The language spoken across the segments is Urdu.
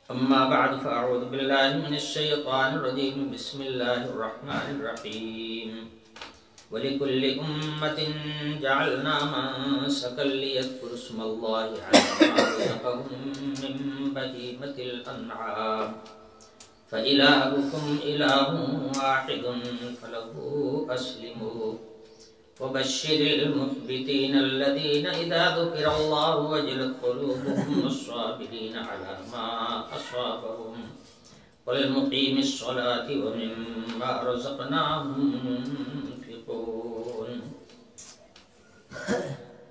أما بعد فأعوذ بالله من الشيطان الرجيم بسم الله الرحمن الرحيم ولكل أمة جعلنا منسكا ليذكروا اسم الله على ما رزقهم من بهيمة الأنعام فإلهكم إله واحد فله أسلموا وبشر المخبتين الذين إذا ذكر الله وجلت قلوبهم الصابرين على ما أصابهم والمقيم الصلاة ومما رزقناهم ينفقون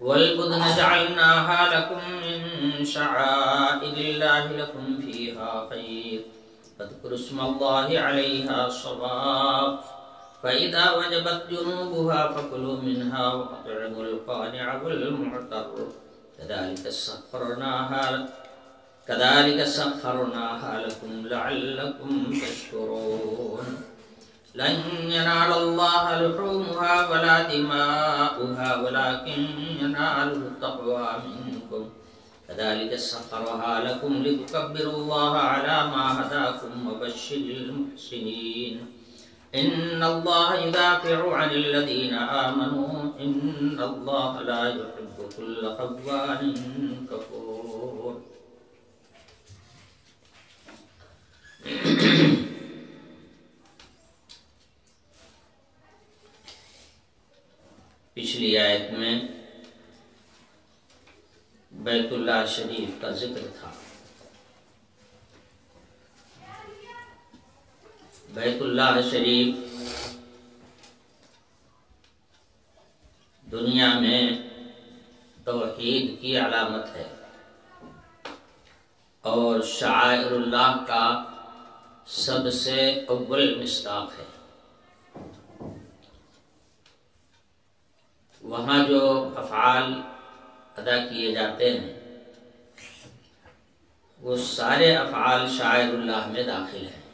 والبدن جعلناها لكم من شعائر الله لكم فيها خير فاذكروا اسم الله عليها صواف فإذا وجبت جنوبها فكلوا منها وأطعموا القانع والمعتر كذلك سخرناها لكم لعلكم تشكرون لن ينال الله لحومها ولا دماؤها ولكن يناله التقوى منكم كذلك سخرها لكم لتكبروا الله على ما هداكم وبشر المحسنين إن الله يدافع عن الذين آمنوا إن الله لا يحب كل خوان كفور پچھلی آیت میں بیت اللہ شریف کا ذکر تھا۔ بیت اللہ شریف دنیا میں توحید کی علامت ہے اور شعائر اللہ کا سب سے اول مصداق ہے۔ وہاں جو افعال ادا کیے جاتے ہیں وہ سارے افعال شعائر اللہ میں داخل ہیں۔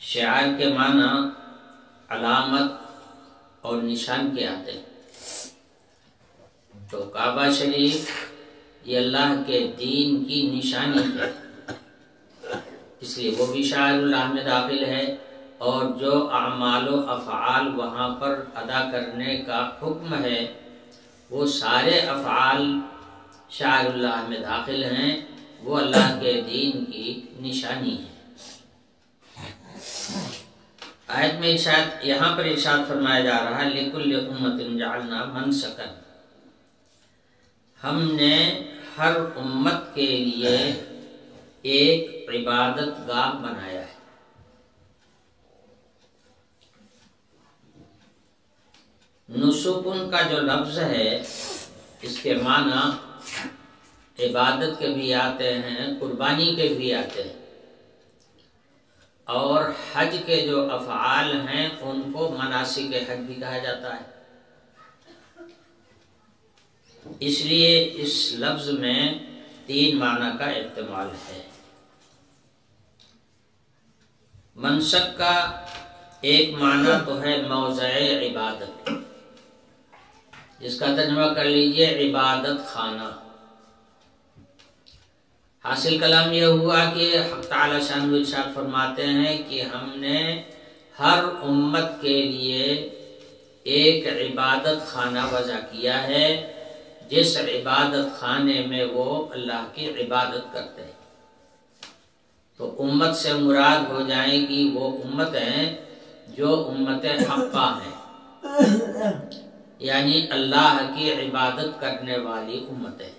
شعائر کے معنی علامت اور نشان کے آتے ہیں۔ تو کعبہ شریف یہ اللہ کے دین کی نشانی ہے، اس لیے وہ بھی شعائر اللہ میں داخل ہے، اور جو اعمال و افعال وہاں پر ادا کرنے کا حکم ہے وہ سارے افعال شعائر اللہ میں داخل ہیں، وہ اللہ کے دین کی نشانی ہے۔ آیت میں یہاں پر ارشاد فرمایا جا رہا ہے لِكُلِّ أُمَّةٍ جَعَلْنَا مَنْسَكًا، ہم نے ہر امت کے لیے ایک عبادت گاہ بنایا ہے۔ نسکن کا جو لفظ ہے اس کے معنی عبادت کے بھی آتے ہیں، قربانی کے بھی آتے ہیں، اور حج کے جو افعال ہیں ان کو مناسک حج بھی کہا جاتا ہے۔ اس لیے اس لفظ میں 3 معنی کا احتمال ہے۔ منسک کا ایک معنی تو ہے موضع عبادت، جس کا ترجمہ کر لیجئے عبادت خانہ۔ حاصل کلام یہ ہوا کہ حق تعالی شان ارشاد فرماتے ہیں کہ ہم نے ہر امت کے لیے ایک عبادت خانہ وضع کیا ہے، جس عبادت خانے میں وہ اللہ کی عبادت کرتے ہیں۔ تو امت سے مراد ہو جائیں گی وہ امتیں جو امت حقہ ہیں، یعنی اللہ کی عبادت کرنے والی امتیں۔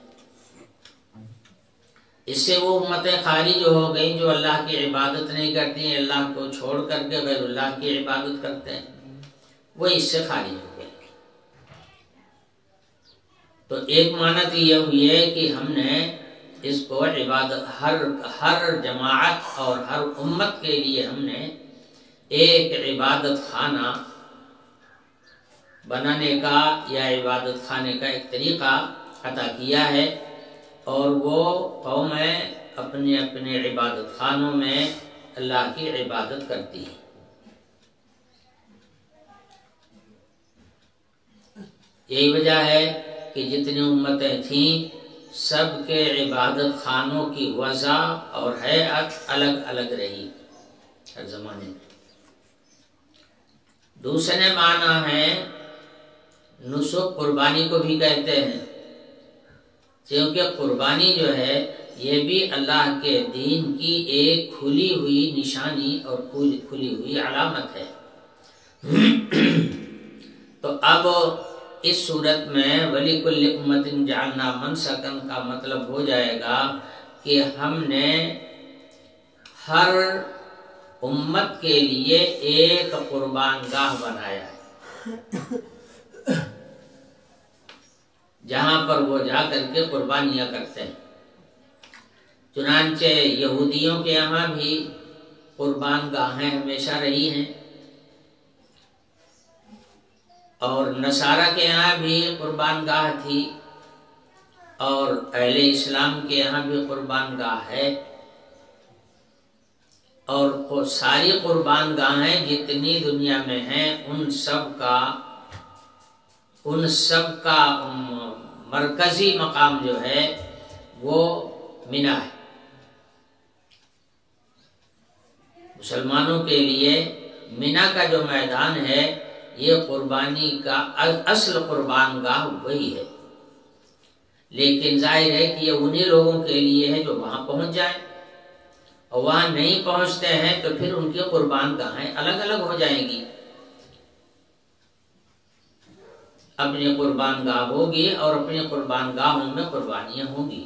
اس سے وہ امتیں خارج ہو گئیں جو اللہ کی عبادت نہیں کرتی ہیں، اللہ کو چھوڑ کر کے غیر اللہ کی عبادت کرتے ہیں، وہ اس سے خارج ہو گئے۔ تو ایک معنی تو یہ ہوئی ہے کہ ہم نے اس کو عبادت ہر جماعت اور ہر امت کے لیے ہم نے ایک عبادت خانہ بنانے کا یا عبادت خانے کا ایک طریقہ عطا کیا ہے، اور وہ قومیں اپنے اپنے عبادت خانوں میں اللہ کی عبادت کرتی ہیں۔ یہی وجہ ہے کہ جتنی امتیں تھیں سب کے عبادت خانوں کی وضع اور ہیئت الگ الگ رہی ہر زمانے میں۔ دوسرے معنی ہے نسک، قربانی کو بھی کہتے ہیں، کیونکہ قربانی جو ہے یہ بھی اللہ کے دین کی ایک کھلی ہوئی نشانی اور کھلی ہوئی علامت ہے۔ تو اب اس صورت میں وَلِكُلِّ أُمَّةٍ جَعَلْنَا مَنْسَكًا کا مطلب ہو جائے گا کہ ہم نے ہر امت کے لیے ایک قربان گاہ بنایا ہے جہاں پر وہ جا کر کے قربانیاں کرتے ہیں۔ چنانچہ یہودیوں کے یہاں بھی قربان گاہیں ہمیشہ رہی ہیں، اور نصارہ کے یہاں بھی قربان گاہ تھی، اور اہل اسلام کے یہاں بھی قربان گاہ ہے، اور ساری قربان گاہیں جتنی دنیا میں ہیں ان سب کا مرکزی مقام جو ہے وہ منی ہے۔ مسلمانوں کے لیے منی کا جو میدان ہے یہ قربانی کا اصل قربان گاہ وہی ہے، لیکن ظاہر ہے کہ یہ انہی لوگوں کے لیے ہے جو وہاں پہنچ جائیں، اور وہاں نہیں پہنچتے ہیں تو پھر ان کی قربان گاہیں الگ الگ ہو جائیں گی۔ اپنی قربان گاہ ہوگی اور اپنی قربان گاہوں میں قربانیاں ہوں گی۔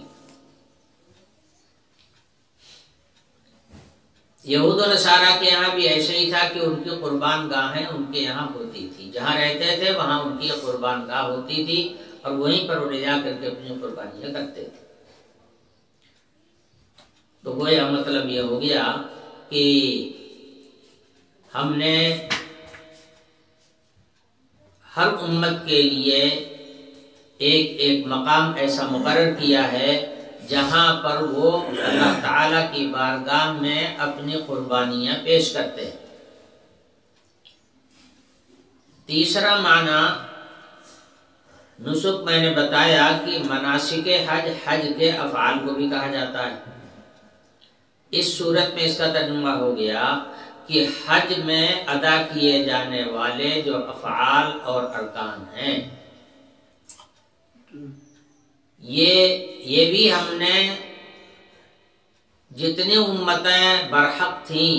یہود و نصارہ کے یہاں بھی ایسے ہی تھا کہ ان کی قربان گاہیں ان کے یہاں ہوتی تھی، جہاں رہتے تھے وہاں ان کی قربان گاہ ہوتی تھی، اور وہیں پر وہ لے جا کر کے اپنی قربانیاں کرتے تھے۔ تو گویا مطلب یہ ہو گیا کہ ہم نے ہر امت کے لیے ایک ایک مقام ایسا مقرر کیا ہے جہاں پر وہ اللہ تعالیٰ کی بارگاہ میں اپنی قربانیاں پیش کرتے ہیں۔ تیسرا معنی نسک میں نے بتایا کہ مناسک حج، حج کے افعال کو بھی کہا جاتا ہے۔ اس صورت میں اس کا ترجمہ ہو گیا کہ حج میں ادا کیے جانے والے جو افعال اور ارکان ہیں یہ بھی ہم نے جتنی امتیں برحق تھیں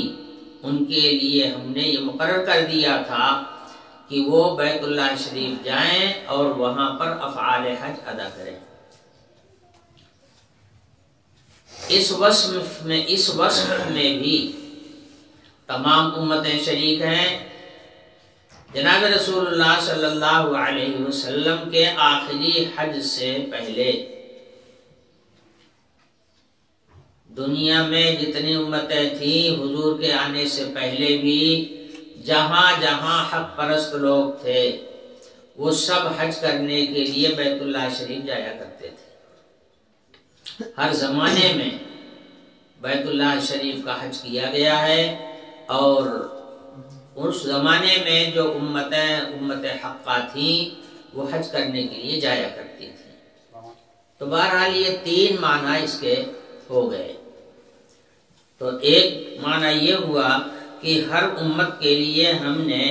ان کے لیے ہم نے یہ مقرر کر دیا تھا کہ وہ بیت اللہ شریف جائیں اور وہاں پر افعال حج ادا کریں۔ اس وصف میں بھی تمام امتیں شریک ہیں۔ جناب رسول اللہ صلی اللہ علیہ وسلم کے آخری حج سے پہلے دنیا میں جتنی امتیں تھیں حضور کے آنے سے پہلے بھی جہاں جہاں حق پرست لوگ تھے وہ سب حج کرنے کے لیے بیت اللہ شریف جایا کرتے تھے۔ ہر زمانے میں بیت اللہ شریف کا حج کیا گیا ہے، اور اس زمانے میں جو امت حقہ تھیں وہ حج کرنے کے لیے جایا کرتی تھی۔ تو بہرحال یہ تین معنی اس کے ہو گئے۔ تو ایک معنی یہ ہوا کہ ہر امت کے لیے ہم نے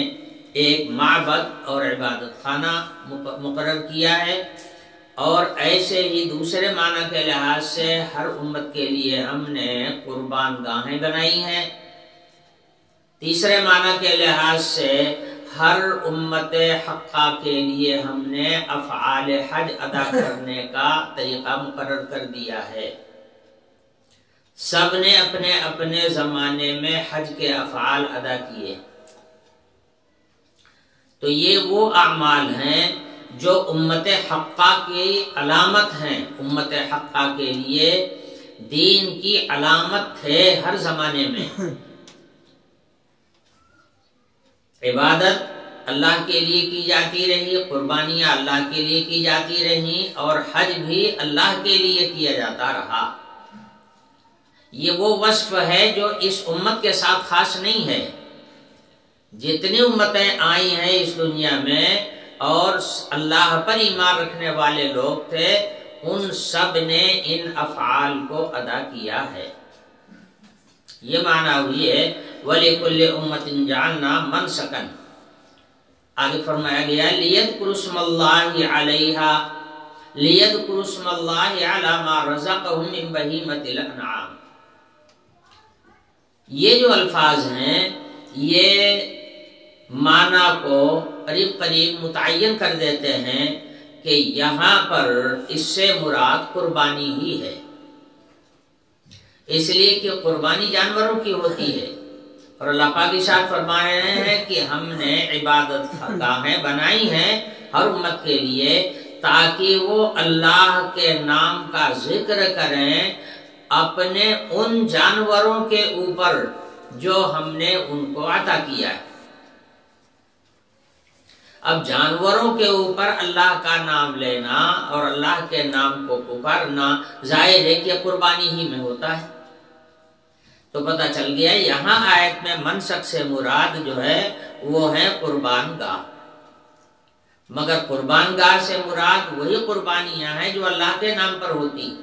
ایک معبد اور عبادت خانہ مقرر کیا ہے، اور ایسے ہی دوسرے معنی کے لحاظ سے ہر امت کے لیے ہم نے قربان گاہیں بنائی ہیں۔ تیسرے معنی کے لحاظ سے ہر امت حقہ کے لیے ہم نے افعال حج ادا کرنے کا طریقہ مقرر کر دیا ہے۔ سب نے اپنے اپنے زمانے میں حج کے افعال ادا کیے۔ تو یہ وہ اعمال ہیں جو امت حقہ کی علامت ہیں، امت حقہ کے لیے دین کی علامت تھے ہر زمانے میں۔ عبادت اللہ کے لیے کی جاتی رہی، قربانیاں اللہ کے لیے کی جاتی رہی، اور حج بھی اللہ کے لیے کیا جاتا رہا۔ یہ وہ وصف ہے جو اس امت کے ساتھ خاص نہیں ہے۔ جتنی امتیں آئی ہیں اس دنیا میں اور اللہ پر ایمان رکھنے والے لوگ تھے، ان سب نے ان افعال کو ادا کیا ہے۔ یہ معنی ہوئی ہے وَلِكُلِّ أُمَّةٍ جَعَلْنَا مَنْسَكًا۔ آگے فرمایا گیا لِيَذْكُرُوا اسْمَ اللَّهِ عَلَيْهَا لِيَذْكُرُوا اسْمَ اللَّهِ عَلَى مَا رَزَقَهُم مِّن بَهِيمَةِ الْأَنْعَامِ۔ یہ جو الفاظ ہیں یہ معنی کو قریب قریب متعین کر دیتے ہیں کہ یہاں پر اس سے مراد قربانی ہی ہے، اس لیے کہ قربانی جانوروں کی ہوتی ہے، اور اللہ پاک ارشاد فرما رہے ہیں کہ ہم نے عبادت گاہیں بنائی ہیں ہر امت کے لیے تاکہ وہ اللہ کے نام کا ذکر کریں اپنے ان جانوروں کے اوپر جو ہم نے ان کو عطا کیا ہے۔ اب جانوروں کے اوپر اللہ کا نام لینا اور اللہ کے نام کو پکارنا ظاہر ہے کہ قربانی ہی میں ہوتا ہے، تو پتہ چل گیا یہاں آیت میں منسک سے مراد جو ہے وہ ہے قربان گاہ، مگر قربان گاہ سے مراد وہی قربانیاں ہیں جو اللہ کے نام پر ہوتی،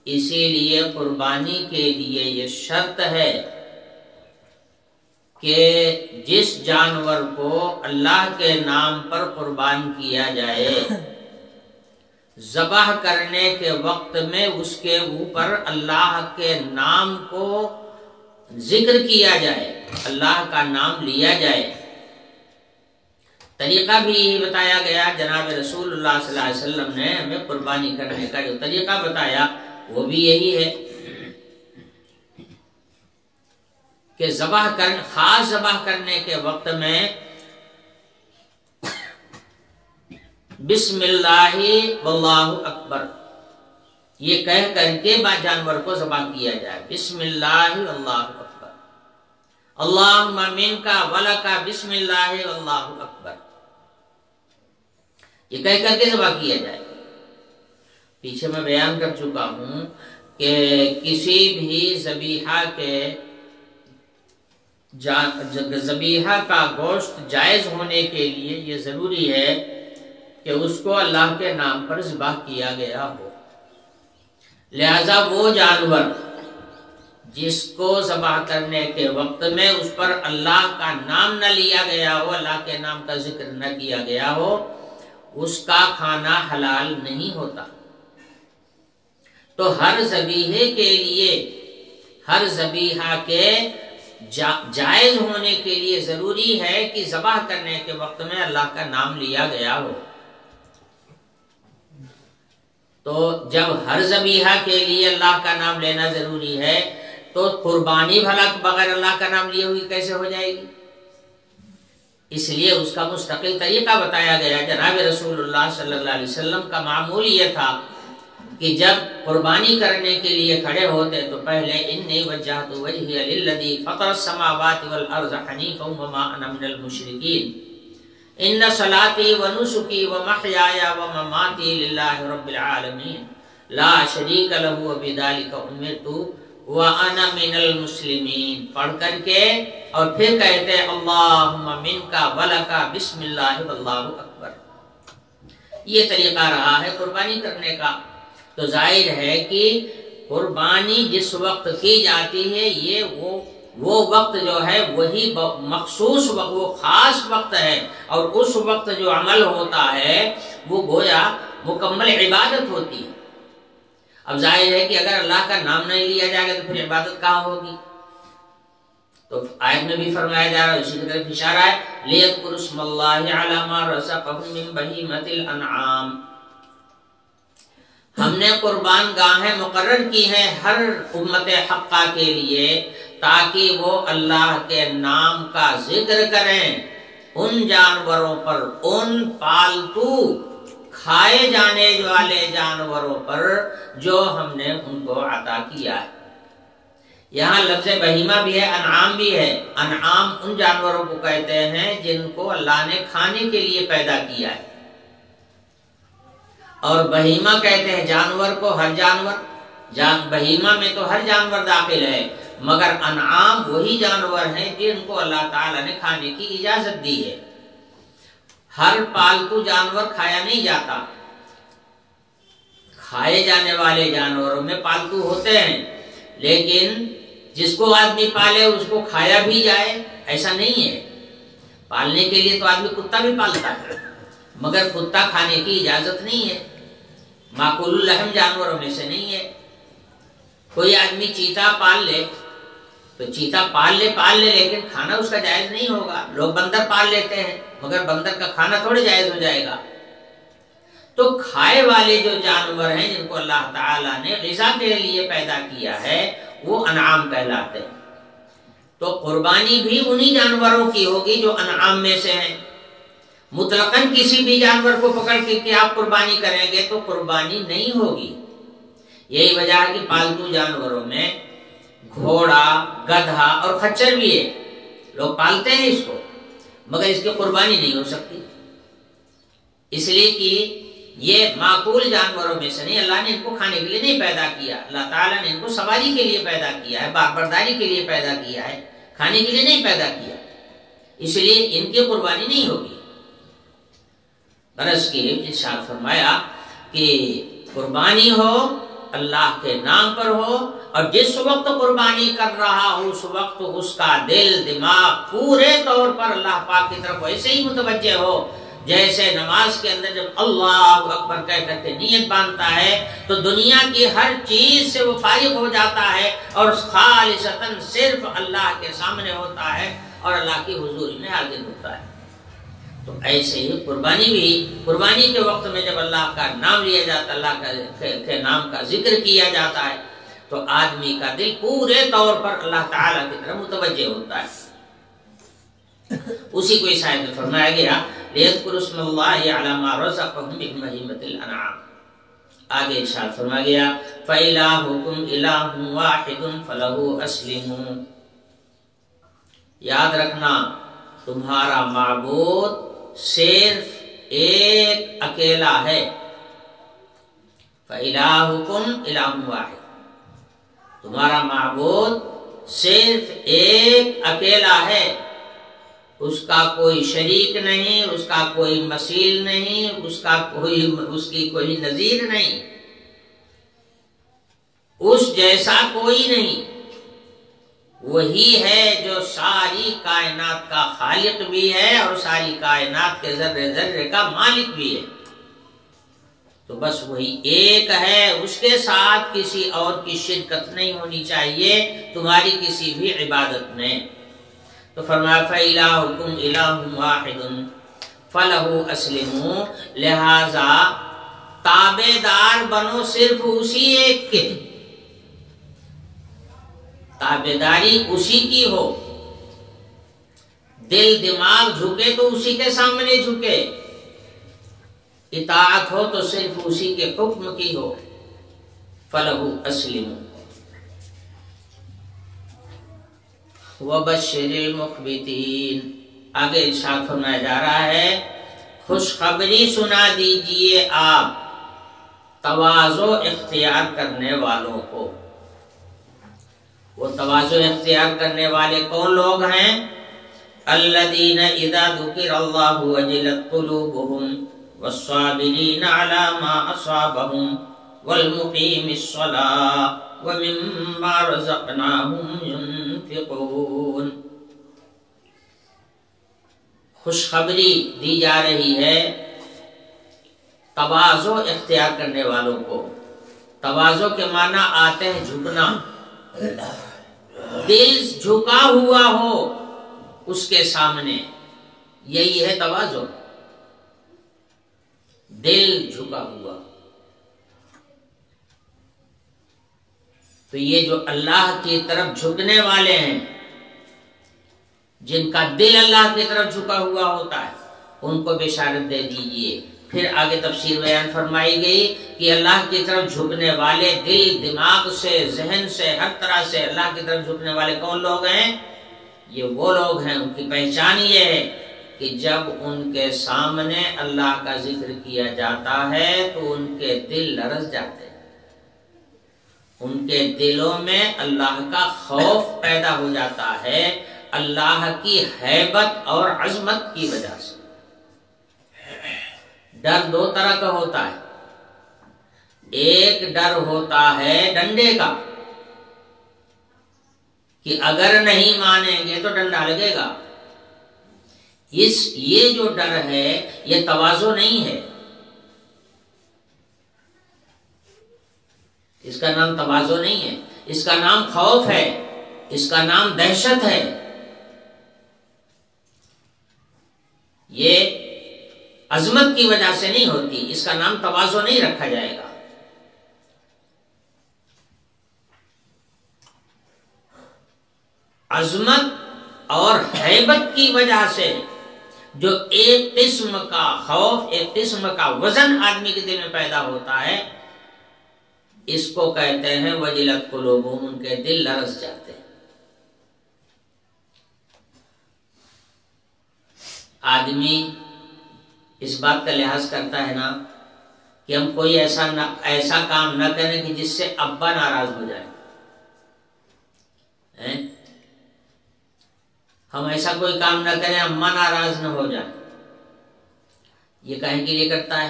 اسی لیے قربانی کے لیے یہ شرط ہے کہ جس جانور کو اللہ کے نام پر قربان کیا جائے ذبح کرنے کے وقت میں اس کے اوپر اللہ کے نام کو ذکر کیا جائے، اللہ کا نام لیا جائے۔ طریقہ بھی یہی بتایا گیا، جناب رسول اللہ صلی اللہ علیہ وسلم نے ہمیں قربانی کرنے کا جو طریقہ بتایا وہ بھی یہی ہے کہ خاص ذبح کرنے کے وقت میں بسم اللہ واللہ اکبر یہ کہہ کر کے جانور کو ذبح کیا جائے، بسم اللہ واللہ اکبر، اللہم منکا ولکا بسم اللہ واللہ اکبر، یہ کہہ کر کے ذبح کیا جائے۔ پیچھے میں بیان کر چکا ہوں کہ کسی بھی ذبیحہ کا گوشت جائز ہونے کے لیے یہ ضروری ہے کہ اس کو اللہ کے نام پر ذبح کیا گیا ہو، لہذا وہ جانور جس کو ذبح کرنے کے وقت میں اس پر اللہ کا نام نہ لیا گیا ہو، اللہ کے نام کا ذکر نہ کیا گیا ہو، اس کا کھانا حلال نہیں ہوتا۔ تو ہر ذبیحے کے لیے، ہر ذبیحہ کے جائز ہونے کے لیے ضروری ہے کہ ذبح کرنے کے وقت میں اللہ کا نام لیا گیا ہو۔ تو جب ہر ذبیحہ کے لیے اللہ کا نام لینا ضروری ہے تو قربانی بھلا بغیر اللہ کا نام لیے ہوئی کیسے ہو جائے گی؟ اس لیے اس کا مستقل طریقہ بتایا گیا۔ جناب رسول اللہ صلی اللہ علیہ وسلم کا معمول یہ تھا کہ جب قربانی کرنے کے لیے کھڑے ہوتے تو پہلے انی وجہت وجہی للذی فطر السماوات والارض حنیفا وما انا من المشرکین ان صلاتی ونسکی ومحیای ومماتی للہ رب العالمین لا شریک لہ وبذالک امرت وانا من المسلمین پڑھ کر کے اور پھر کہتے اللہم منکا ولکا بسم اللہ واللہ اکبر۔ یہ طریقہ رہا ہے قربانی کرنے کا۔ تو ظاہر ہے کہ قربانی جس وقت کی جاتی ہے یہ وہ وقت جو ہے وہی مخصوص وقت، وہ خاص وقت ہے، اور اس وقت جو عمل ہوتا ہے وہ گویا مکمل عبادت ہوتی ہے۔ اب ظاہر ہے کہ اگر اللہ کا نام نہیں لیا جائے گا تو پھر عبادت کہاں ہوگی؟ تو آیت میں بھی فرمایا جا رہا ہے، اسی طرف اشارہ ہے لِيَذْكُرُوا اسْمَ اللَّهِ عَلَى مَا رَزَقَهُم مِّن بَهِيمَةِ الْأَنْعَامِ۔ ہم نے قربان گاہیں مقرر کی ہیں ہر امت حقہ کے لیے تاکہ وہ اللہ کے نام کا ذکر کریں ان جانوروں پر، ان پالتو کھائے جانے والے جانوروں پر جو ہم نے ان کو عطا کیا ہے۔ یہاں لفظ بہیمہ بھی ہے، انعام بھی ہے۔ انعام ان جانوروں کو کہتے ہیں جن کو اللہ نے کھانے کے لیے پیدا کیا ہے، اور بہیمہ کہتے ہیں جانور کو، ہر جانور، بہیمہ میں تو ہر جانور داخل ہے، مگر انعام وہی جانور ہیں جن کو اللہ تعالیٰ نے کھانے کی اجازت دی ہے۔ ہر پالتو جانور کھایا نہیں جاتا، کھائے جانے والے جانوروں میں پالتو ہوتے ہیں، لیکن جس کو آدمی پالے اس کو کھایا بھی جائے ایسا نہیں ہے۔ پالنے کے لیے تو آدمی کتا بھی پالتا ہے، مگر کتا کھانے کی اجازت نہیں ہے، ماکول اللحم جانوروں میں سے نہیں ہے۔ کوئی آدمی چیتا پال لے تو چیتا پال لے لیکن کھانا اس کا جائز نہیں ہوگا۔ لوگ بندر پال لیتے ہیں مگر بندر کا کھانا تھوڑے جائز ہو جائے گا۔ تو کھائے والے جو جانور ہیں جن کو اللہ تعالیٰ نے غذا کے لیے پیدا کیا ہے وہ انعام کہلاتے ہیں۔ تو قربانی بھی انہی جانوروں کی ہوگی جو انعام میں سے ہیں۔ مطلقاً کسی بھی جانور کو پکڑ کے آپ قربانی کریں گے تو قربانی نہیں ہوگی۔ یہی وجہ ہے کہ پالتو جانوروں میں گھوڑا، گدھا اور خچر بھی ہے، لوگ پالتے ہیں اس کو، مگر اس کی قربانی نہیں ہو سکتی، اس لیے کہ یہ معقول جانوروں میں سے نہیں۔ اللہ نے ان کو کھانے کے لیے نہیں پیدا کیا، اللہ تعالیٰ نے ان کو سواری کے لیے پیدا کیا ہے، باربرداری کے لیے پیدا کیا ہے، کھانے کے لیے نہیں پیدا کیا، اس لیے ان کی قربانی نہیں ہوگی۔ برس کے ارشاد فرمایا کہ قربانی ہو اللہ کے نام پر ہو، اور جس وقت قربانی کر رہا ہو اس وقت اس کا دل دماغ پورے طور پر اللہ پاک کی طرف ویسے ہی متوجہ ہو جیسے نماز کے اندر جب اللہ اکبر کہہ کر کے نیت باندھتا ہے تو دنیا کی ہر چیز سے وہ فارغ ہو جاتا ہے اور خالصتاً صرف اللہ کے سامنے ہوتا ہے اور اللہ کی حضوری میں حاضر ہوتا ہے۔ تو ایسے ہی قربانی بھی، قربانی کے وقت میں جب اللہ کا نام لیا جاتا ہے، اللہ کے نام کا ذکر کیا جاتا ہے تو آدمی کا دل پورے طور پر اللہ تعالیٰ کی طرف متوجہ ہوتا ہے۔ اسی کو اس آیت میں فرمایا گیا لِيَذْكُرُوا اسْمَ اللَّهِ عَلَىٰ مَا رَزَقَهُم مِّن بَهِيمَةِ الْأَنْعَامِ۔ آگے ارشاد فرمایا گیا فَإِلَٰهُكُمْ إِلَٰهٌ وَاحِدٌ فَلَهُ أَسْلِمُوا۔ یاد رکھنا تمہارا معبود صرف ایک اکیلا ہے۔ فَإِلَٰهُكُمْ إِلَٰهٌ وَاحِدٌ، تمہارا معبود صرف ایک اکیلا ہے، اس کا کوئی شریک نہیں، اس کا کوئی مثیل نہیں، اس کی کوئی نظیر نہیں، اس جیسا کوئی نہیں۔ وہی ہے جو ساری کائنات کا خالق بھی ہے اور ساری کائنات کے ذرے ذرے کا مالک بھی ہے۔ تو بس وہی ایک ہے، اس کے ساتھ کسی اور کی شرکت نہیں ہونی چاہیے تمہاری کسی بھی عبادت میں۔ تو فرمایا فَإِلَٰهُكُمْ إِلَٰهٌ وَاحِدٌ فَلَهُ أَسْلِمُوا، لہذا تابع دار بنو صرف اسی ایک کے، تابع داری اسی کی ہو، دل دماغ جھکے تو اسی کے سامنے جھکے، اطاعت ہو تو صرف اسی کے حکم کی ہو۔ فَلَهُ أَسْلِمُوا وَبَشِّرِ الْمُخْبِتِينَ۔ آگے ارشاد فرمایا جا رہا ہے خوشخبری سنا دیجئے آپ تواضع اختیار کرنے والوں کو۔ وہ تواضع اختیار کرنے والے کون لوگ ہیں؟ الذین اذا ذکر اللہ وجلت قلوبہم والصابرین علی ما اصابہم والمقیم الصلاة ومما رزقناہم ينفقون۔ خوشخبری دی جا رہی ہے تواضع اختیار کرنے والوں کو۔ تواضع کے معنی آتے ہیں جھکنا، دل جھکا ہوا ہو اس کے سامنے، یہی ہے تواضع، دل جھکا ہوا۔ تو یہ جو اللہ کی طرف جھکنے والے ہیں، جن کا دل اللہ کی طرف جھکا ہوا ہوتا ہے، ان کو بشارت دے دیجئے۔ پھر آگے تفسیر بیان فرمائی گئی کہ اللہ کی طرف جھکنے والے دل دماغ سے ذہن سے ہر طرح سے اللہ کی طرف جھکنے والے کون لوگ ہیں؟ یہ وہ لوگ ہیں، ان کی پہچان یہ ہے کہ جب ان کے سامنے اللہ کا ذکر کیا جاتا ہے تو ان کے دل لرز جاتے ہیں، ان کے دلوں میں اللہ کا خوف پیدا ہو جاتا ہے اللہ کی ہیبت اور عظمت کی وجہ سے۔ ڈر دو طرح کا ہوتا ہے، ایک ڈر ہوتا ہے ڈنڈے کا کہ اگر نہیں مانیں گے تو ڈنڈا لگے گا. یہ جو ڈر ہے یہ تواضع نہیں ہے، اس کا نام تواضع نہیں ہے، اس کا نام خوف ہے، اس کا نام دہشت ہے. یہ عظمت کی وجہ سے نہیں ہوتی، اس کا نام تواضع نہیں رکھا جائے گا. عظمت اور ہیبت کی وجہ سے جو ایک قسم کا خوف، ایک قسم کا وزن آدمی کے دل میں پیدا ہوتا ہے، اس کو کہتے ہیں وجلت قلوبہم، ان کے دل لرز جاتے ہیں. آدمی اس بات کا لحاظ کرتا ہے نا کہ ہم کوئی ایسا کام نہ کریں کہ جس سے ابا ناراض ہو جائے. ہم ایسا کوئی کام نہ کریں اماں ناراض نہ ہو جائیں. یہ کہیں کہ یہ کرتا ہے،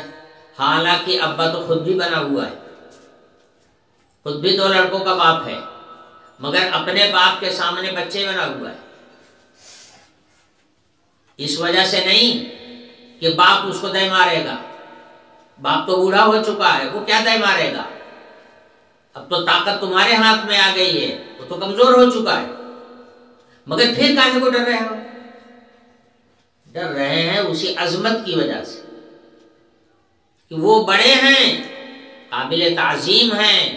حالانکہ ابا تو خود بھی بنا ہوا ہے، خود بھی 2 لڑکوں کا باپ ہے، مگر اپنے باپ کے سامنے بچے بنا ہوا ہے. اس وجہ سے نہیں کہ باپ اس کو دے مارے گا، باپ تو بوڑھا ہو چکا ہے، وہ کیا دے مارے گا، اب تو طاقت تمہارے ہاتھ میں آ گئی ہے، وہ تو کمزور ہو چکا ہے. مگر پھر کاہے کو ڈر رہے ہو؟ ڈر رہے ہیں اسی عظمت کی وجہ سے کہ وہ بڑے ہیں، قابل تعظیم ہیں،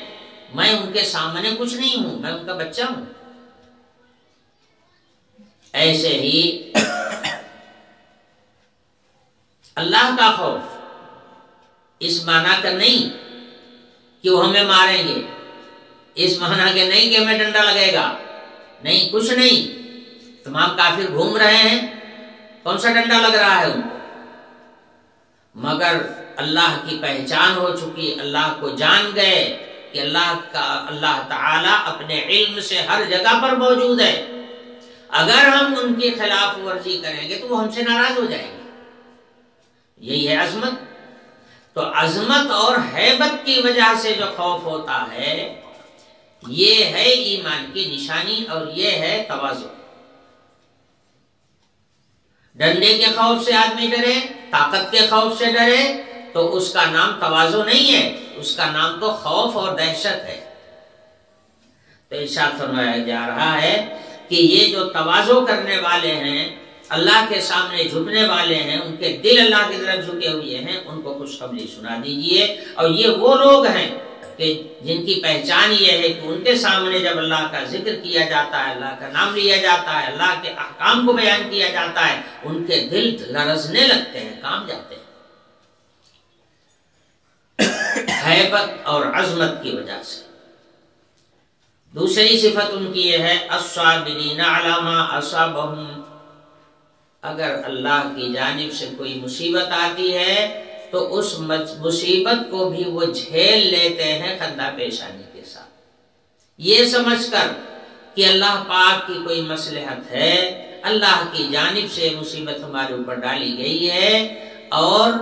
میں ان کے سامنے کچھ نہیں ہوں، میں ان کا بچہ ہوں. ایسے ہی اللہ کا خوف اس معنی کا نہیں کہ وہ ہمیں ماریں گے، اس معنی کے نہیں کہ ہمیں ڈنڈا لگے گا، نہیں، کچھ نہیں. تمام کافر گھوم رہے ہیں، کون سا ڈنڈا لگ رہا ہے ان کو؟ مگر اللہ کی پہچان ہو چکی، اللہ کو جان گئے کہ اللہ تعالی اپنے علم سے ہر جگہ پر موجود ہے. اگر ہم ان کی خلاف ورزی کریں گے تو وہ ہم سے ناراض ہو جائیں گے. یہی ہے عظمت. تو عظمت اور ہیبت کی وجہ سے جو خوف ہوتا ہے یہ ہے ایمان کی نشانی، اور یہ ہے تواضع. ڈنڈے کے خوف سے آدمی ڈرے، طاقت کے خوف سے ڈرے تو اس کا نام تواضع نہیں ہے، اس کا نام تو خوف اور دہشت ہے. تو ارشاد فرمایا جا رہا ہے کہ یہ جو تواضع کرنے والے ہیں، اللہ کے سامنے جھکنے والے ہیں، ان کے دل اللہ کی طرف جھکے ہوئے ہیں، ان کو خوشخبری سنا دیجئے. اور یہ وہ لوگ ہیں کہ جن کی پہچان یہ ہے کہ ان کے سامنے جب اللہ کا ذکر کیا جاتا ہے، اللہ کا نام لیا جاتا ہے، اللہ کے احکام کو بیان کیا جاتا ہے، ان کے دل لرزنے لگتے ہیں، کانپ جاتے ہیں ہیبت اور عظمت کی وجہ سے. دوسری صفت ان کی یہ ہے الصابرین علی ما اصابہم. اگر اللہ کی جانب سے کوئی مصیبت آتی ہے تو اس مصیبت کو بھی وہ جھیل لیتے ہیں خندہ پیشانی کے ساتھ، یہ سمجھ کر کہ اللہ پاک کی کوئی مصلحت ہے، اللہ کی جانب سے مصیبت ہمارے اوپر ڈالی گئی ہے اور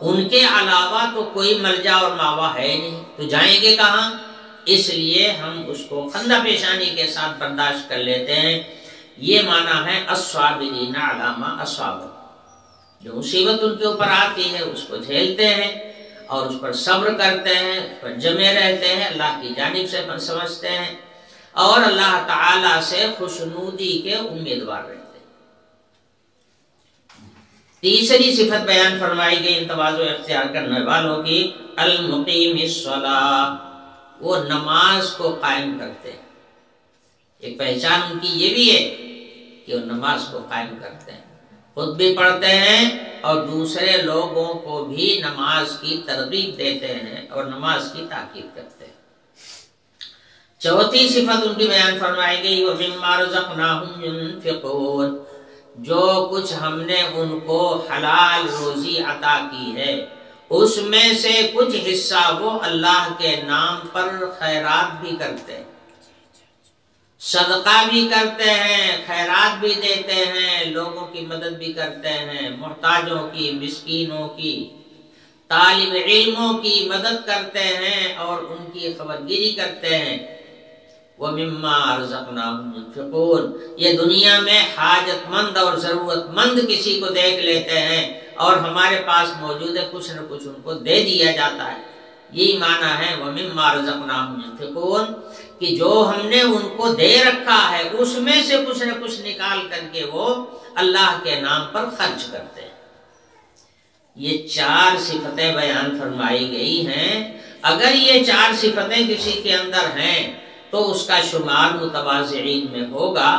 ان کے علاوہ تو کوئی ملجا اور ماوا ہے نہیں، تو جائیں گے کہاں؟ اس لیے ہم اس کو خندہ پیشانی کے ساتھ برداشت کر لیتے ہیں. یہ معنی ہے الصابرین علی ما اصابہم. جو مصیبت ان کے اوپر آتی ہے اس کو جھیلتے ہیں اور اس پر صبر کرتے ہیں، اس پر جمے رہتے ہیں، اللہ کی جانب سے سمجھتے ہیں اور اللہ تعالی سے خوشنودی کے امیدوار رہتے ہیں. تیسری صفت بیان فرمائی گئی ان تواضع اختیار کرنے والوں کی، المقیم الصلاۃ. وہ نماز کو قائم کرتے ہیں. ایک پہچان ان کی یہ بھی ہے کہ وہ نماز کو قائم کرتے ہیں، خود بھی پڑھتے ہیں اور دوسرے لوگوں کو بھی نماز کی ترغیب دیتے ہیں اور نماز کی تاکید کرتے ہیں. چوتھی صفت ان کی بیان فرمائی گئی وَمِمَّا رَزَقْنَاهُمْ يُنْفِقُونَ. جو کچھ ہم نے ان کو حلال روزی عطا کی ہے اس میں سے کچھ حصہ وہ اللہ کے نام پر خیرات بھی کرتے ہیں، صدقہ بھی کرتے ہیں، خیرات بھی دیتے ہیں، لوگوں کی مدد بھی کرتے ہیں، محتاجوں کی، مسکینوں کی. طالب علموں کی مدد کرتے ہیں اور ان کی خبرگیری کرتے ہیں۔ وَمِمَّا رَزَقْنَاهُمْ يُنْفِقُونَ، یہ دنیا میں حاجت مند اور ضرورت مند کسی کو دیکھ لیتے ہیں اور ہمارے پاس موجود ہے، کچھ نہ کچھ ان کو دے دیا جاتا ہے۔ یہی معنی ہے وَمِمَّا رَزَقْنَاهُمْ يُنْفِقُونَ، کہ جو ہم نے ان کو دے رکھا ہے اس میں سے کچھ نہ کچھ نکال کر کے وہ اللہ کے نام پر خرچ کرتے ہیں۔ یہ 4 صفتیں بیان فرمائی گئی ہیں۔ اگر یہ 4 صفتیں کسی کے اندر ہیں تو اس کا شمار متواضعین میں ہوگا،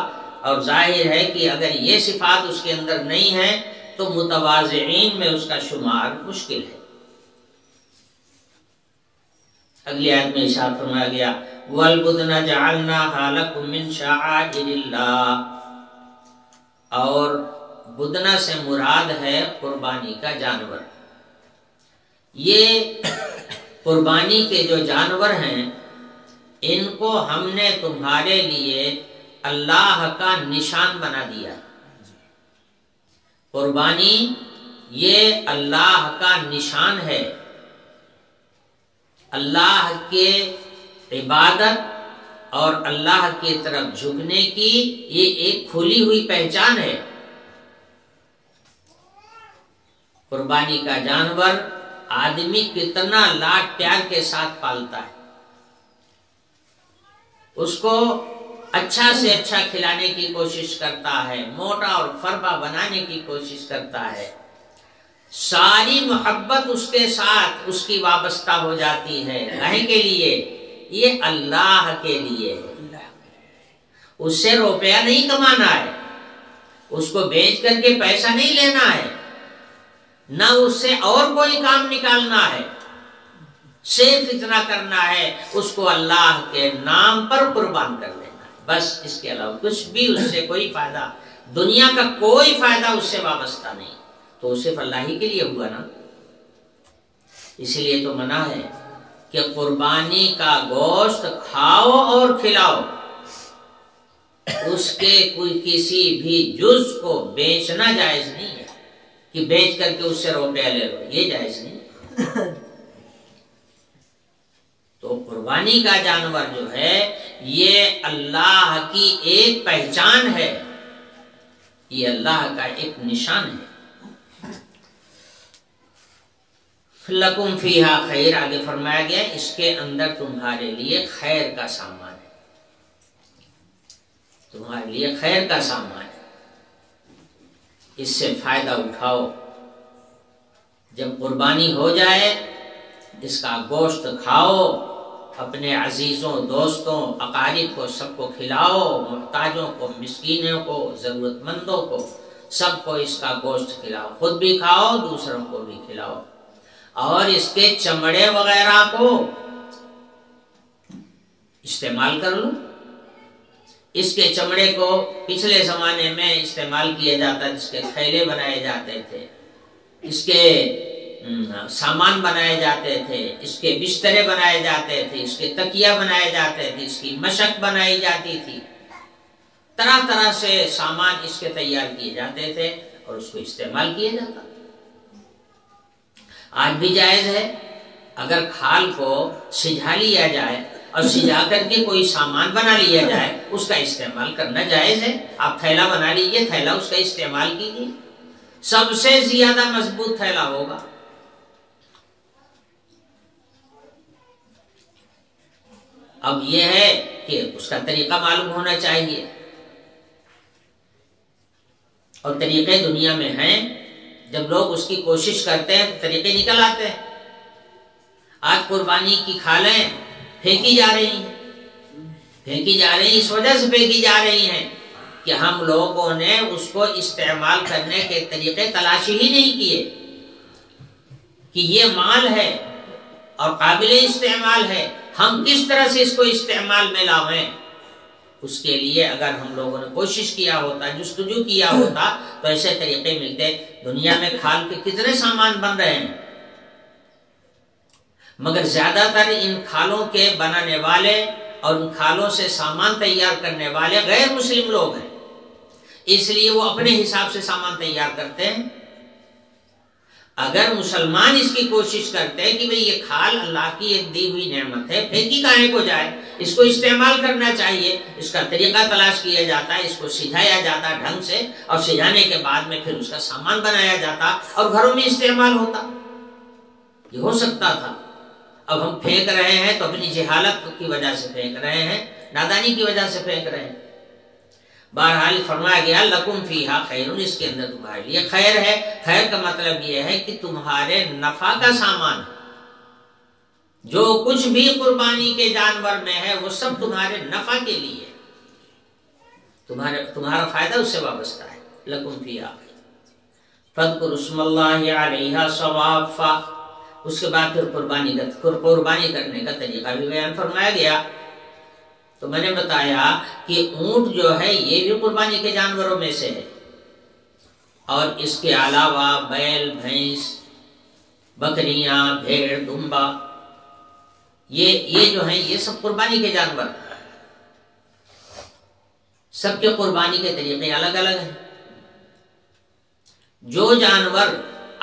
اور ظاہر ہے کہ اگر یہ صفات اس کے اندر نہیں ہے تو متواضعین میں اس کا شمار مشکل ہے۔ اگلی آیت میں ارشاد فرمایا گیا وَالْبُدْنَ جَعَلْنَاهَا لَكُم مِّن شَعَائِرِ اللَّهِ، اور بدنہ سے مراد ہے قربانی کا جانور۔ یہ قربانی کے جو جانور ہیں ان کو ہم نے تمہارے لیے اللہ کا نشان بنا دیا۔ قربانی یہ اللہ کا نشان ہے، اللہ کے عبادت اور اللہ کی طرف جھکنے کی یہ ایک کھلی ہوئی پہچان ہے۔ قربانی کا جانور آدمی کتنا لاڈ پیار کے ساتھ پالتا ہے، اس کو اچھا سے اچھا کھلانے کی کوشش کرتا ہے، موٹا اور فربا بنانے کی کوشش کرتا ہے، ساری محبت اس کے ساتھ اس کی وابستہ ہو جاتی ہے۔ کہیں کے لیے؟ یہ اللہ کے لیے ہے، اس سے روپیہ نہیں کمانا ہے، اس کو بیچ کر کے پیسہ نہیں لینا ہے، نہ اس سے اور کوئی کام نکالنا ہے، صرف اتنا کرنا ہے اس کو اللہ کے نام پر قربان کر لینا ہے، بس اس کے علاوہ کچھ بھی اس سے کوئی فائدہ، دنیا کا کوئی فائدہ اس سے وابستہ نہیں، تو صرف اللہ ہی کے لیے ہوا نا۔ اس لیے تو منع ہے کہ قربانی کا گوشت کھاؤ اور کھلاؤ، اس کے کوئی کسی بھی جز کو بیچنا جائز نہیں ہے کہ بیچ کر کے اس سے روپیہ لے لو، یہ جائز نہیں۔ تو قربانی کا جانور جو ہے یہ اللہ کی ایک پہچان ہے، یہ اللہ کا ایک نشان ہے۔ لَكُمْ فِيهَا خیر، آگے فرمایا گیا اس کے اندر تمہارے لیے خیر کا سامان ہے، تمہارے لیے خیر کا سامان ہے، اس سے فائدہ اٹھاؤ۔ جب قربانی ہو جائے اس کا گوشت کھاؤ، اپنے عزیزوں، دوستوں، اقارب کو سب کو کھلاؤ، محتاجوں کو، مسکینوں کو، ضرورت مندوں کو سب کو اس کا گوشت کھلاؤ، خود بھی کھاؤ دوسروں کو بھی کھلاؤ، اور اس کے چمڑے وغیرہ کو استعمال کر لو۔ اس کے چمڑے کو پچھلے زمانے میں استعمال کیا جاتا، جس کے تھیلے بنائے جاتے تھے، اس کے سامان بنائے جاتے تھے، اس کے بسترے بنائے جاتے تھے، اس کے تکیا بنائے جاتے تھے، اس کی مشق بنائی جاتی تھی، طرح طرح سے سامان اس کے تیار کیے جاتے تھے اور اس کو استعمال کیا جاتا۔ آج بھی جائز ہے، اگر کھال کو سجھا لیا جائے اور سجھا کر کے کوئی سامان بنا لیا جائے اس کا استعمال کرنا جائز ہے۔ آپ تھیلا بنا لیجئے، تھیلا اس کا استعمال کیجئے، سب سے زیادہ مضبوط تھیلا ہوگا۔ اب یہ ہے کہ اس کا طریقہ معلوم ہونا چاہیے، اور طریقے دنیا میں ہیں، جب لوگ اس کی کوشش کرتے ہیں طریقے نکل آتے ہیں۔ آج قربانی کی کھالیں پھینکی جا رہی ہیں، اس وجہ سے پھینکی جا رہی ہیں کہ ہم لوگوں نے اس کو استعمال کرنے کے طریقے تلاش ہی نہیں کیے کہ یہ مال ہے اور قابل استعمال ہے، ہم کس طرح سے اس کو استعمال میں لاؤیں۔ اس کے لیے اگر ہم لوگوں نے کوشش کیا ہوتا، جستجو کیا ہوتا تو ایسے طریقے ملتے۔ دنیا میں کھال کے کتنے سامان بن رہے ہیں، مگر زیادہ تر ان کھالوں کے بنانے والے اور ان کھالوں سے سامان تیار کرنے والے غیر مسلم لوگ ہیں، اس لیے وہ اپنے حساب سے سامان تیار کرتے ہیں۔ اگر مسلمان اس کی کوشش کرتے ہیں کہ بھئی یہ کھال اللہ کی ایک دی ہوئی نعمت ہے، پھینکی کہاں کو جائے، اس کو استعمال کرنا چاہیے، اس کا طریقہ تلاش کیا جاتا ہے، اس کو سجھایا جاتا ہے ڈھنگ سے، اور سجھانے کے بعد میں پھر اس کا سامان بنایا جاتا اور گھروں میں استعمال ہوتا، یہ ہو سکتا تھا۔ اب ہم پھینک رہے ہیں تو اپنی جہالت کی وجہ سے پھینک رہے ہیں، نادانی کی وجہ سے پھینک رہے ہیں۔ بہرحال فرمایا گیا لکم فیہا خیر، اس کے اندر تمہارے لیے خیر ہے۔ خیر کا مطلب یہ ہے کہ تمہارے نفع کا سامان، جو کچھ بھی قربانی کے جانور میں ہے وہ سب تمہارے نفع کے لیے، تمہارا فائدہ اس سے وابستہ ہے۔ لکم فیہا فاذکروا اسم اللہ علیہا صوافا، اس کے بعد پھر قربانی کرنے کا طریقہ بھی بیان فرمایا گیا۔ تو میں نے بتایا کہ اونٹ جو ہے یہ بھی قربانی کے جانوروں میں سے ہے، اور اس کے علاوہ بیل، بھینس، بکریاں، بھیڑ، دمبا، یہ جو ہیں یہ سب قربانی کے جانور، سب کے قربانی کے طریقے الگ الگ ہیں۔ جو جانور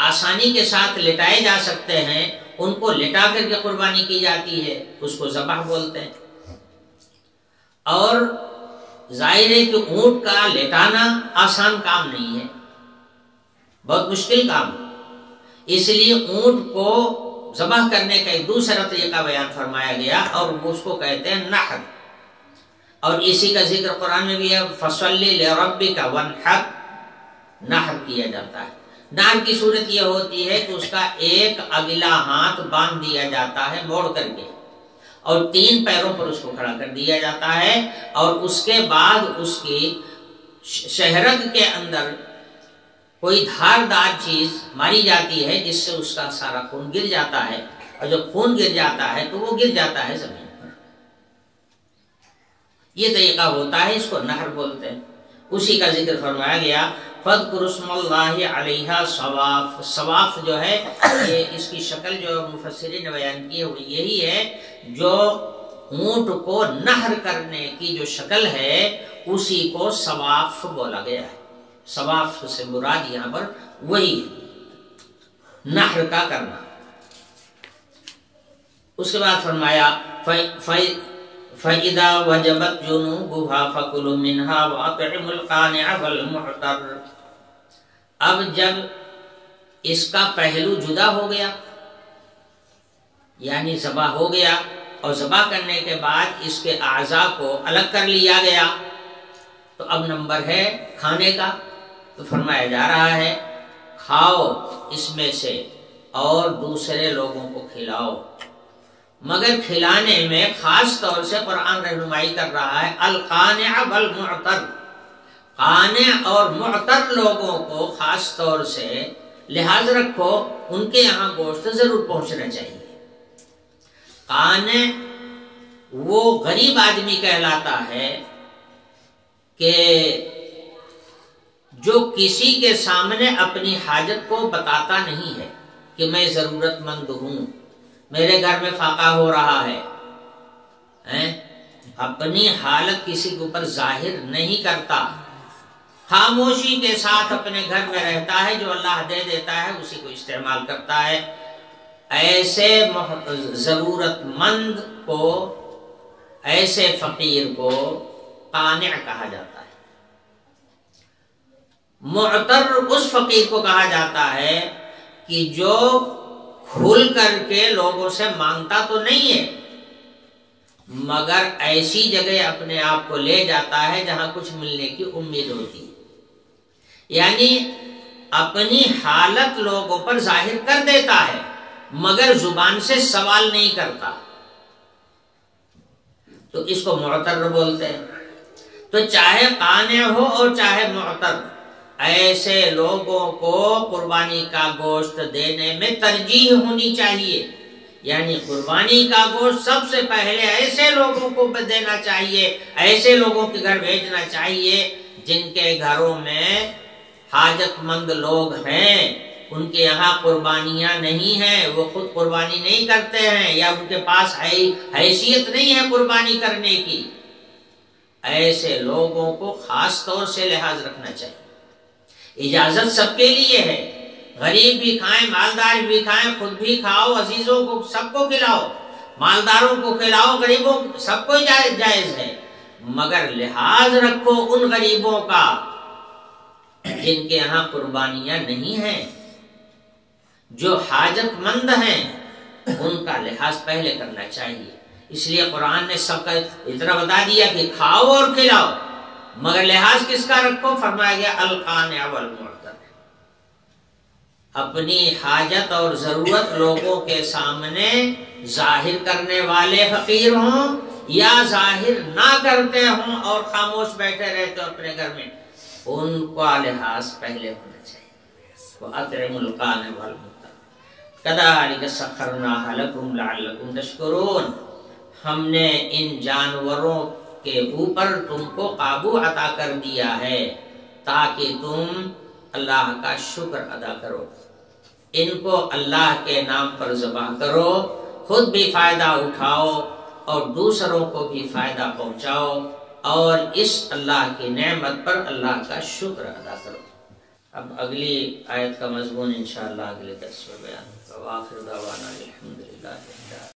آسانی کے ساتھ لٹائے جا سکتے ہیں ان کو لٹا کر کے قربانی کی جاتی ہے، اس کو ذبح بولتے ہیں۔ اور ظاہر ہے کہ اونٹ کا لٹانا آسان کام نہیں ہے، بہت مشکل کام، اس لیے اونٹ کو ذبح کرنے کا ایک دوسرا طریقہ بیان فرمایا گیا اور اس کو کہتے ہیں نحر، اور اسی کا ذکر قرآن میں بھی ہے فَصَلِّ لِرَبِّكَ وَانْحَرْ، نحر کیا جاتا ہے۔ نحر کی صورت یہ ہوتی ہے کہ اس کا ایک اگلا ہاتھ باندھ دیا جاتا ہے موڑ کر کے، اور 3 پیروں پر اس کو کھڑا کر دیا جاتا ہے، اور اس کے بعد اس کی شہرگ کے اندر کوئی دھاردار چیز ماری جاتی ہے جس سے اس کا سارا خون گر جاتا ہے، اور جب خون گر جاتا ہے تو وہ گر جاتا ہے زمین پر۔ یہ طریقہ ہوتا ہے، اس کو نحر بولتے ہیں۔ اسی کا ذکر فرمایا گیا فَاذْكُرُوا اسْمَ اللَّهِ عَلَيْهَا صَوَافْ، صواف جو ہے یہ اس کی شکل جو مفسرین نے بیان کی ہے وہ یہی ہے، جو اونٹ کو نحر کرنے کی جو شکل ہے اسی کو صواف بولا گیا ہے۔ صواف سے مراد یہاں پر وہی ہے، نحر کا کرنا۔ اس کے بعد فرمایا فَإِذَا وَجَبَتْ جُنُوبُهَا فَكُلُوا مِنْهَا وَأَطْعِمُوا الْقَانِعَ وَالْمُعْتَرَّ، اب جب اس کا پہلو جدا ہو گیا، یعنی ذبح ہو گیا، اور ذبح کرنے کے بعد اس کے اعضاء کو الگ کر لیا گیا، تو اب نمبر ہے کھانے کا۔ تو فرمایا جا رہا ہے کھاؤ اس میں سے اور دوسرے لوگوں کو کھلاؤ، مگر کھلانے میں خاص طور سے قرآن رہنمائی کر رہا ہے القانع والمعتر، قانع اور معتر لوگوں کو خاص طور سے لحاظ رکھو، ان کے یہاں گوشت ضرور پہنچنا چاہیے۔ قانع وہ غریب آدمی کہلاتا ہے کہ جو کسی کے سامنے اپنی حاجت کو بتاتا نہیں ہے کہ میں ضرورت مند ہوں، میرے گھر میں فاقہ ہو رہا ہے، اپنی حالت کسی کے اوپر ظاہر نہیں کرتا، خاموشی کے ساتھ اپنے گھر میں رہتا ہے، جو اللہ دے دیتا ہے اسی کو استعمال کرتا ہے۔ ایسے ضرورت مند کو، ایسے فقیر کو قانع کہا جاتا ہے۔ معتر اس فقیر کو کہا جاتا ہے کہ جو کھل کر کے لوگوں سے مانگتا تو نہیں ہے، مگر ایسی جگہ اپنے آپ کو لے جاتا ہے جہاں کچھ ملنے کی امید ہوتی، یعنی اپنی حالت لوگوں پر ظاہر کر دیتا ہے مگر زبان سے سوال نہیں کرتا، تو اس کو معتر بولتے ہیں۔ تو چاہے قانع ہو اور چاہے معتر، ایسے لوگوں کو قربانی کا گوشت دینے میں ترجیح ہونی چاہیے، یعنی قربانی کا گوشت سب سے پہلے ایسے لوگوں کو دینا چاہیے، ایسے لوگوں کے گھر بھیجنا چاہیے جن کے گھروں میں حاجت مند لوگ ہیں، ان کے یہاں قربانیاں نہیں ہیں، وہ خود قربانی نہیں کرتے ہیں، یا ان کے پاس حیثیت نہیں ہے قربانی کرنے کی، ایسے لوگوں کو خاص طور سے لحاظ رکھنا چاہیے۔ اجازت سب کے لیے ہے، غریب بھی کھائیں، مالدار بھی کھائیں، خود بھی کھاؤ، عزیزوں کو سب کو کھلاؤ، مالداروں کو کھلاؤ، غریبوں سب کو جائز ہے، مگر لحاظ رکھو ان غریبوں کا جن کے یہاں قربانیاں نہیں ہیں، جو حاجت مند ہیں، ان کا لحاظ پہلے کرنا چاہیے۔ اس لیے قرآن نے سب کا اتنا بتا دیا کہ کھاؤ اور کھلاؤ، مگر لحاظ کس کا رکھو؟ فرمایا گیا القانع والمعتر، اپنی حاجت اور ضرورت لوگوں کے سامنے ظاہر کرنے والے فقیر ہوں یا ظاہر نہ کرتے ہوں اور خاموش بیٹھے رہتے اپنے گھر میں، ان کا لحاظ پہلے ہونا چاہیے۔ وَأَطْعِمُوا الْقَانِعَ وَالْمُعْتَرَ كَذَلِكَ سَخَّرْنَاهَا لَكُمْ لَعَلَّكُمْ تَشْكُرُونَ، ہم نے ان جانوروں کے اوپر تم کو قابو عطا کر دیا ہے تاکہ تم اللہ کا شکر ادا کرو، ان کو اللہ کے نام پر ذبح کرو، خود بھی فائدہ اٹھاؤ اور دوسروں کو بھی فائدہ پہنچاؤ، اور اس اللہ کی نعمت پر اللہ کا شکر ادا کرو۔ اب اگلی آیت کا مضمون انشاءاللہ اگلے درس میں بیان ہوگا۔ وآخر دعوانا الحمدللہ۔